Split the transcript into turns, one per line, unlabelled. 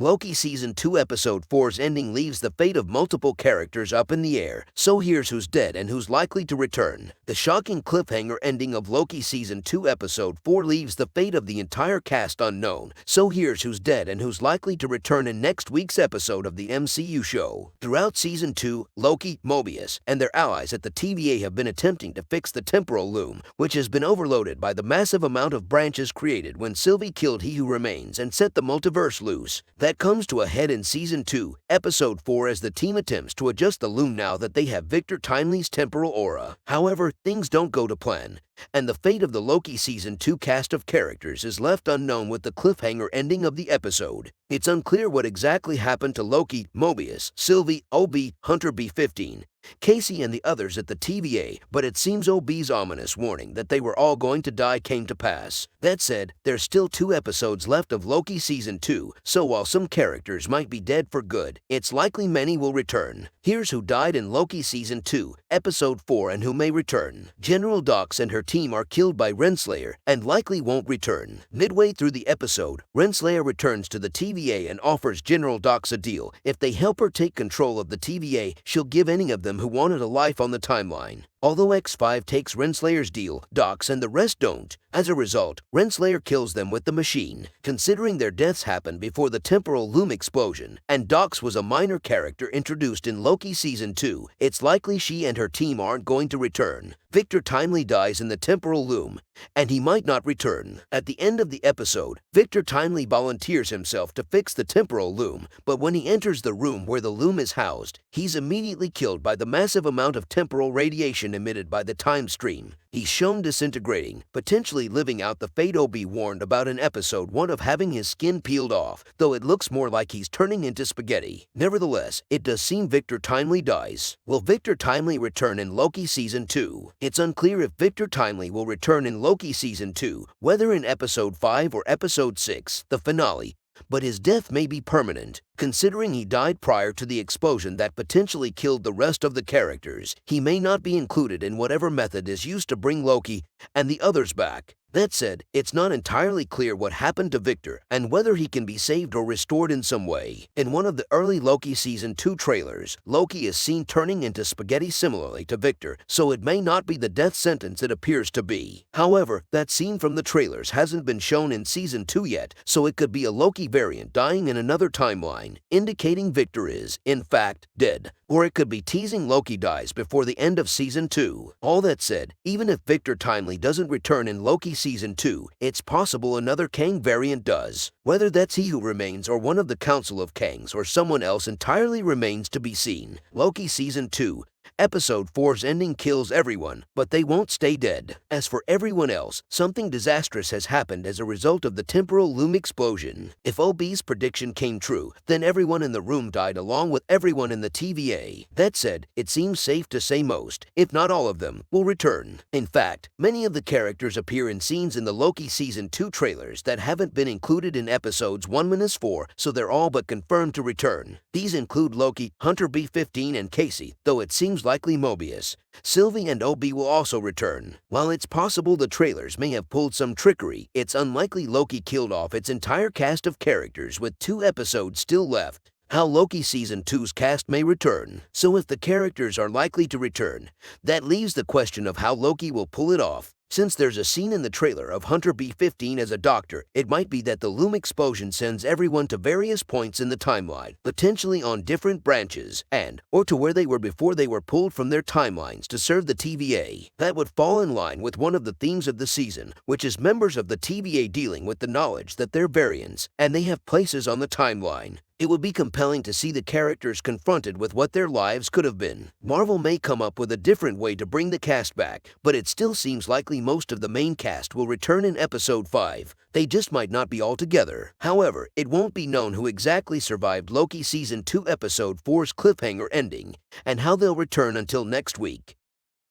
Loki Season 2 Episode 4's ending leaves the fate of multiple characters up in the air, so here's who's dead and who's likely to return. The shocking cliffhanger ending of Loki Season 2 Episode 4 leaves the fate of the entire cast unknown, so here's who's dead and who's likely to return in next week's episode of the MCU show. Throughout Season 2, Loki, Mobius, and their allies at the TVA have been attempting to fix the Temporal Loom, which has been overloaded by the massive amount of branches created when Sylvie killed He Who Remains and set the multiverse loose. That comes to a head in Season 2, Episode 4 as the team attempts to adjust the loom now that they have Victor Timely's temporal aura. However, things don't go to plan, and the fate of the Loki Season 2 cast of characters is left unknown with the cliffhanger ending of the episode. It's unclear what exactly happened to Loki, Mobius, Sylvie, OB, Hunter B-15, Casey and the others at the TVA, but it seems OB's ominous warning that they were all going to die came to pass. That said, there's still 2 episodes left of Loki Season 2, so while some characters might be dead for good, it's likely many will return. Here's who died in Loki Season 2, Episode 4 and who may return. General Dox and her team are killed by Renslayer and likely won't return. Midway through the episode, Renslayer returns to the TVA and offers General Dox a deal. If they help her take control of the TVA, she'll give any of them who wanted a life on the timeline. Although X5 takes Renslayer's deal, Dox and the rest don't. As a result, Renslayer kills them with the machine. Considering their deaths happened before the Temporal Loom explosion, and Dox was a minor character introduced in Loki Season 2, it's likely she and her team aren't going to return. Victor Timely dies in the Temporal Loom, and he might not return. At the end of the episode, Victor Timely volunteers himself to fix the Temporal Loom, but when he enters the room where the loom is housed, he's immediately killed by the massive amount of temporal radiation emitted by the time stream. He's shown disintegrating, potentially living out the fate OB warned about in Episode 1 of having his skin peeled off, though it looks more like he's turning into spaghetti. Nevertheless, it does seem Victor Timely dies. Will Victor Timely return in Loki Season 2? It's unclear if Victor Timely will return in Loki Season 2, whether in Episode 5 or Episode 6, the finale, but his death may be permanent. Considering he died prior to the explosion that potentially killed the rest of the characters, he may not be included in whatever method is used to bring Loki and the others back. That said, it's not entirely clear what happened to Victor and whether he can be saved or restored in some way. In one of the early Loki Season 2 trailers, Loki is seen turning into spaghetti similarly to Victor, so it may not be the death sentence it appears to be. However, that scene from the trailers hasn't been shown in Season 2 yet, so it could be a Loki variant dying in another timeline, indicating Victor is, in fact, dead. Or it could be teasing Loki dies before the end of Season 2. All that said, even if Victor Timely doesn't return in Loki Season 2, it's possible another Kang variant does. Whether that's He Who Remains or one of the Council of Kangs or someone else entirely remains to be seen. Loki Season 2, Episode 4's ending kills everyone, but they won't stay dead. As for everyone else, something disastrous has happened as a result of the Temporal Loom explosion. If OB's prediction came true, then everyone in the room died along with everyone in the TVA. That said, it seems safe to say most, if not all of them, will return. In fact, many of the characters appear in scenes in the Loki Season 2 trailers that haven't been included in Episodes 1-4, so they're all but confirmed to return. These include Loki, Hunter B-15, and Casey, though it seems likely Mobius. Sylvie and OB will also return. While it's possible the trailers may have pulled some trickery, it's unlikely Loki killed off its entire cast of characters with 2 episodes still left. How Loki Season 2's cast may return. So if the characters are likely to return, that leaves the question of how Loki will pull it off. Since there's a scene in the trailer of Hunter B-15 as a doctor, it might be that the loom explosion sends everyone to various points in the timeline, potentially on different branches, or to where they were before they were pulled from their timelines to serve the TVA. That would fall in line with one of the themes of the season, which is members of the TVA dealing with the knowledge that they're variants, and they have places on the timeline. It would be compelling to see the characters confronted with what their lives could have been. Marvel may come up with a different way to bring the cast back, but it still seems likely most of the main cast will return in Episode 5. They just might not be all together. However, it won't be known who exactly survived Loki Season 2 Episode 4's cliffhanger ending, and how they'll return until next week.